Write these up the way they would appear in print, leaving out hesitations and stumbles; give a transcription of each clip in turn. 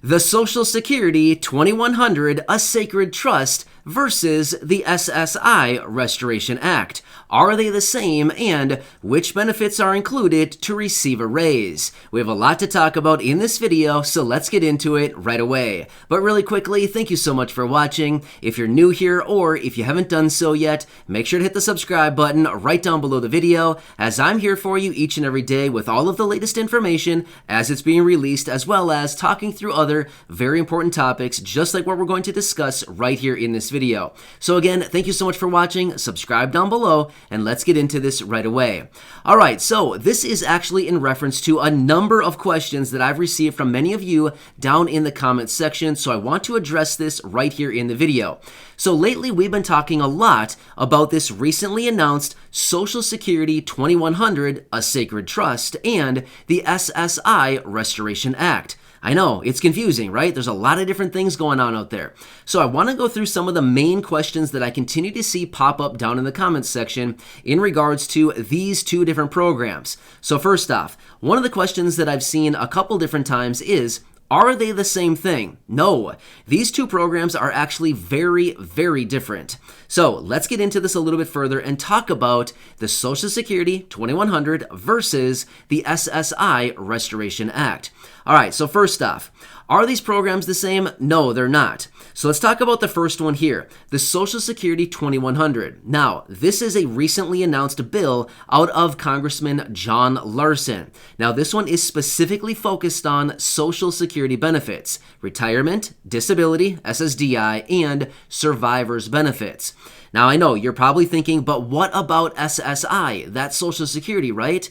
The Social Security 2100, a sacred trust, versus the SSI Restoration Act. Are they the same, and which benefits are included to receive a raise? We have a lot to talk about in this video, so let's get into it right away. But really quickly, thank you so much for watching. If you're new here or if you haven't done so yet, make sure to hit the subscribe button right down below the video, as I'm here for you each and every day with all of the latest information as it's being released, as well as talking through other very important topics, just like what we're going to discuss right here in this video. So again, thank you so much for watching. Subscribe down below, and let's get into this right away. All right, so this is actually in reference to a number of questions that I've received from many of you down in the comments section, so I want to address this right here in the video. So lately, we've been talking a lot about this recently announced Social Security 2100, a sacred trust, and the SSI Restoration Act. I know, it's confusing, right? There's a lot of different things going on out there. So I want to go through some of the main questions that I continue to see pop up down in the comments section in regards to these two different programs. So first off, one of the questions that I've seen a couple different times is, are they the same thing? No, these two programs are actually very, very different. So let's get into this a little bit further and talk about the Social Security 2100 versus the SSI Restoration Act. All right, so first off, are these programs the same? No, they're not. So let's talk about the first one here, the Social Security 2100. Now, this is a recently announced bill out of Congressman John Larson. Now, this one is specifically focused on Social Security benefits, retirement, disability, SSDI, and survivors benefits. Now, I know you're probably thinking, but what about SSI? That's Social Security, right?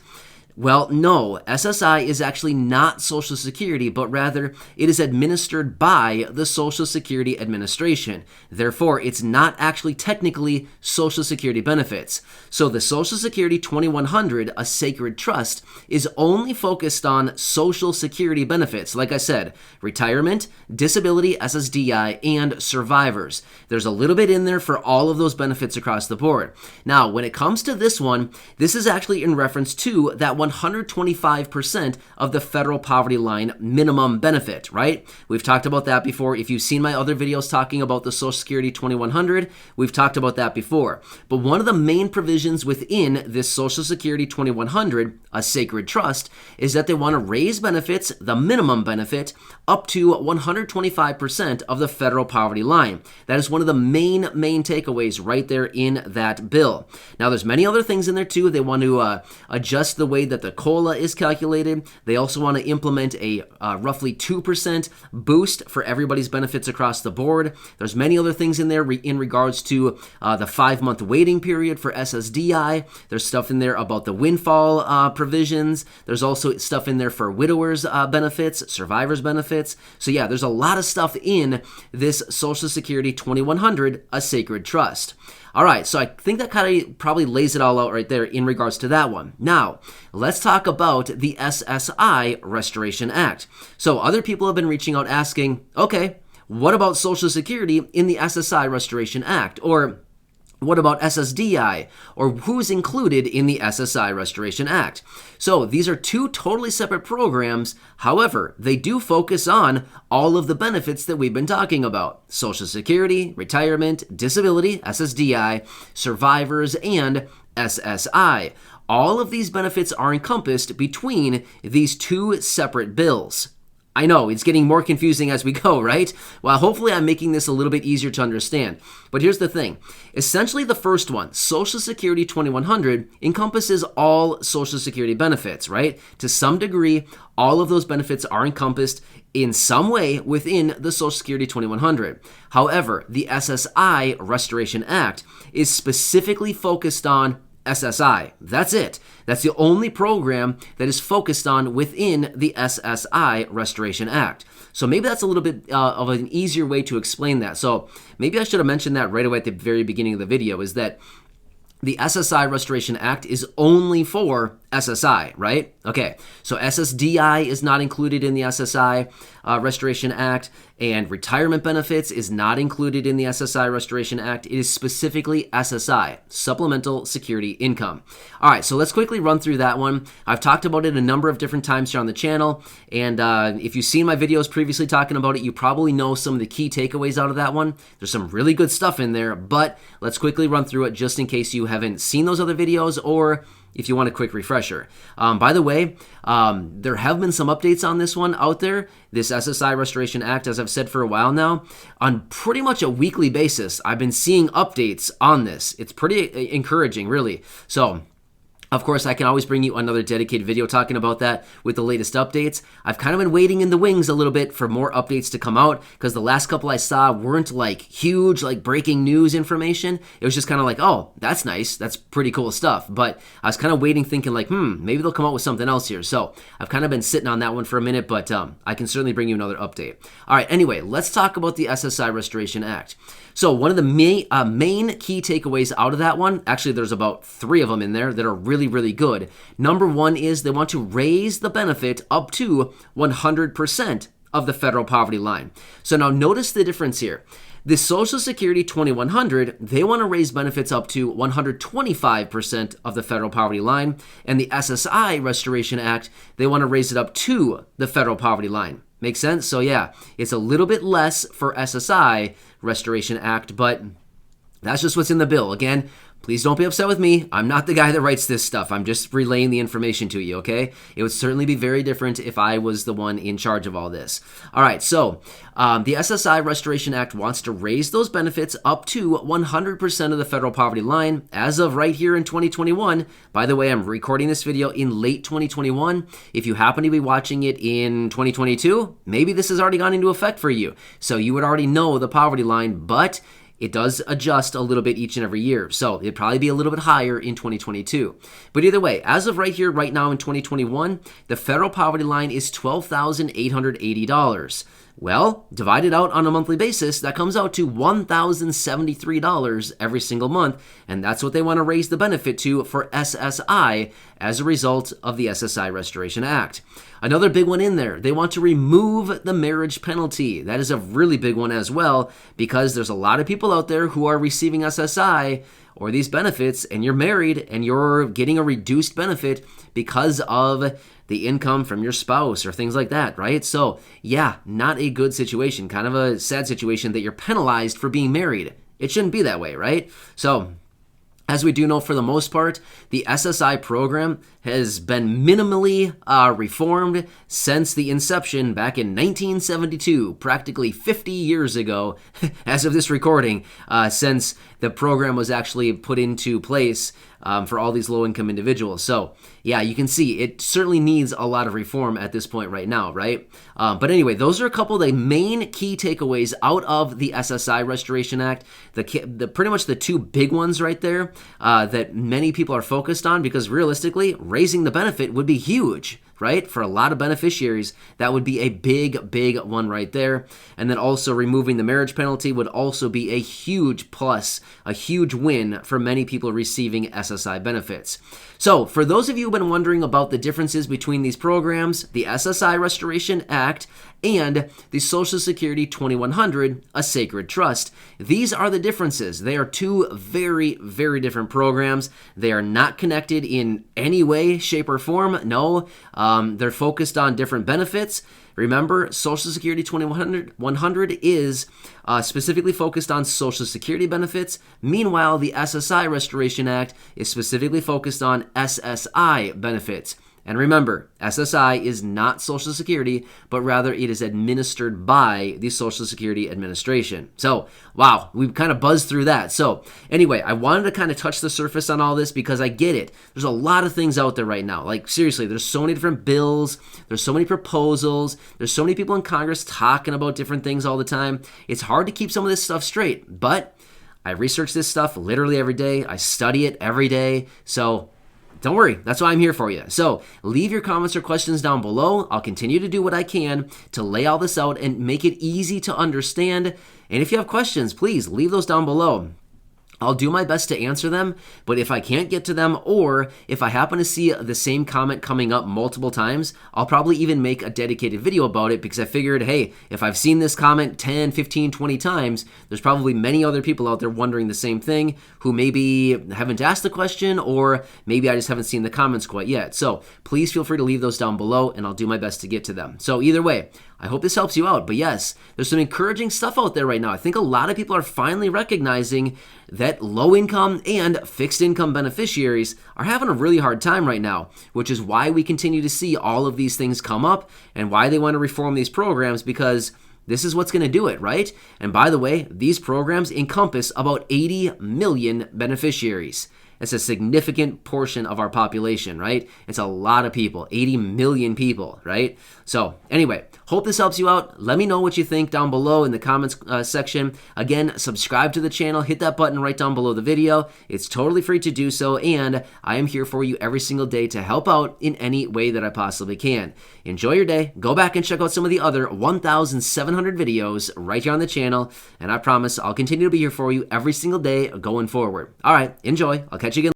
Well, no, SSI is actually not Social Security, but rather it is administered by the Social Security Administration. Therefore, it's not actually technically Social Security benefits. So the Social Security 2100, a sacred trust, is only focused on Social Security benefits. Like I said, retirement, disability, SSDI, and survivors. There's a little bit in there for all of those benefits across the board. Now, when it comes to this one, this is actually in reference to that 125% of the federal poverty line minimum benefit, right? We've talked about that before. If you've seen my other videos talking about the Social Security 2100, we've talked about that before. But one of the main provisions within this Social Security 2100, a sacred trust, is that they want to raise benefits, the minimum benefit, up to 125% of the federal poverty line. That is one of the main takeaways right there in that bill. Now, there's many other things in there too. They want to adjust the way that the COLA is calculated. They also want to implement a roughly 2% boost for everybody's benefits across the board. There's many other things in there in regards to the 5-month waiting period for SSDI. There's stuff in there about the windfall provisions. There's also stuff in there for widowers benefits, survivors benefits. So yeah, there's a lot of stuff in this Social Security 2100, a sacred trust. All right, so I think that kind of probably lays it all out right there in regards to that one. Now, let's talk about the SSI Restoration Act. So other people have been reaching out asking, okay, what about Social Security in the SSI Restoration Act? Or what about SSDI? Or who's included in the SSI Restoration Act? So these are two totally separate programs. However, they do focus on all of the benefits that we've been talking about. Social Security, retirement, disability, SSDI, survivors, and SSI. All of these benefits are encompassed between these two separate bills. I know, it's getting more confusing as we go, right? Well, hopefully I'm making this a little bit easier to understand. But here's the thing. Essentially, the first one, Social Security 2100, encompasses all Social Security benefits, right? To some degree, all of those benefits are encompassed in some way within the Social Security 2100. However, the SSI Restoration Act is specifically focused on SSI. That's it. That's the only program that is focused on within the SSI Restoration Act. So maybe that's a little bit of an easier way to explain that. So maybe I should have mentioned that right away at the very beginning of the video, is that the SSI Restoration Act is only for SSI, right? Okay, so SSDI is not included in the SSI Restoration Act, and retirement benefits is not included in the SSI Restoration Act. It is specifically SSI, Supplemental Security Income. All right, so let's quickly run through that one. I've talked about it a number of different times here on the channel, and if you've seen my videos previously talking about it, you probably know some of the key takeaways out of that one. There's some really good stuff in there, but let's quickly run through it just in case you haven't seen those other videos or if you want a quick refresher. By the way, there have been some updates on this one out there, this SSI Restoration Act, as I've said for a while now. On pretty much a weekly basis, I've been seeing updates on this. It's pretty encouraging, really. So, of course, I can always bring you another dedicated video talking about that with the latest updates. I've kind of been waiting in the wings a little bit for more updates to come out because the last couple I saw weren't like huge, like breaking news information. It was just kind of like, oh, that's nice. That's pretty cool stuff. But I was kind of waiting thinking like, maybe they'll come out with something else here. So I've kind of been sitting on that one for a minute, but I can certainly bring you another update. All right, anyway, let's talk about the SSI Restoration Act. So one of the main key takeaways out of that one, actually there's about 3 of them in there that are really, really good. Number 1 is they want to raise the benefit up to 100% of the federal poverty line. So now notice the difference here. The Social Security 2100, they want to raise benefits up to 125% of the federal poverty line. And the SSI Restoration Act, they want to raise it up to the federal poverty line. Make sense? So yeah, it's a little bit less for SSI Restoration Act, but that's just what's in the bill. Again, please don't be upset with me. I'm not the guy that writes this stuff. I'm just relaying the information to you, okay? It would certainly be very different if I was the one in charge of all this. All right, so the SSI Restoration Act wants to raise those benefits up to 100% of the federal poverty line as of right here in 2021. By the way, I'm recording this video in late 2021. If you happen to be watching it in 2022, maybe this has already gone into effect for you. So you would already know the poverty line, but it does adjust a little bit each and every year, so it'd probably be a little bit higher in 2022. But either way, as of right here, right now in 2021, the federal poverty line is $12,880. Well, divided out on a monthly basis, that comes out to $1,073 every single month, and that's what they want to raise the benefit to for SSI as a result of the SSI Restoration Act. Another big one in there, they want to remove the marriage penalty. That is a really big one as well, because there's a lot of people out there who are receiving SSI or these benefits, and you're married and you're getting a reduced benefit because of the income from your spouse or things like that, right? So yeah, not a good situation, kind of a sad situation that you're penalized for being married. It shouldn't be that way, right? So as we do know, for the most part, the SSI program has been minimally reformed since the inception back in 1972, practically 50 years ago, as of this recording, since the program was actually put into place for all these low-income individuals. So yeah, you can see it certainly needs a lot of reform at this point right now, right? But anyway, those are a couple of the main key takeaways out of the SSI Restoration Act. The pretty much the 2 big ones right there that many people are focused on, because realistically, raising the benefit would be huge, right? For a lot of beneficiaries, that would be a big, big one right there. And then also removing the marriage penalty would also be a huge plus, a huge win for many people receiving SSI benefits. So for those of you who've been wondering about the differences between these programs, the SSI Restoration Act and the Social Security 2100, a sacred trust, these are the differences. They are 2 very, very different programs. They are not connected in any way, shape, or form. No, they're focused on different benefits. Remember, Social Security 2100 is specifically focused on Social Security benefits. Meanwhile, the SSI Restoration Act is specifically focused on SSI benefits. And remember, SSI is not Social Security, but rather it is administered by the Social Security Administration. So, wow, we've kind of buzzed through that. So, anyway, I wanted to kind of touch the surface on all this because I get it. There's a lot of things out there right now. Like, seriously, there's so many different bills. There's so many proposals. There's so many people in Congress talking about different things all the time. It's hard to keep some of this stuff straight, but I research this stuff literally every day. I study it every day. So, don't worry, that's why I'm here for you. So leave your comments or questions down below. I'll continue to do what I can to lay all this out and make it easy to understand. And if you have questions, please leave those down below. I'll do my best to answer them, but if I can't get to them, or if I happen to see the same comment coming up multiple times, I'll probably even make a dedicated video about it, because I figured, hey, if I've seen this comment 10, 15, 20 times, there's probably many other people out there wondering the same thing who maybe haven't asked the question, or maybe I just haven't seen the comments quite yet. So please feel free to leave those down below, and I'll do my best to get to them. So either way, I hope this helps you out. But yes, there's some encouraging stuff out there right now. I think a lot of people are finally recognizing that low income and fixed income beneficiaries are having a really hard time right now, which is why we continue to see all of these things come up and why they want to reform these programs, because this is what's going to do it, right? And by the way, these programs encompass about 80 million beneficiaries. It's a significant portion of our population, right? It's a lot of people, 80 million people, right? So anyway, hope this helps you out. Let me know what you think down below in the comments section. Again, subscribe to the channel. Hit that button right down below the video. It's totally free to do so, and I am here for you every single day to help out in any way that I possibly can. Enjoy your day. Go back and check out some of the other 1,700 videos right here on the channel, and I promise I'll continue to be here for you every single day going forward. All right, enjoy. I'll catch you again.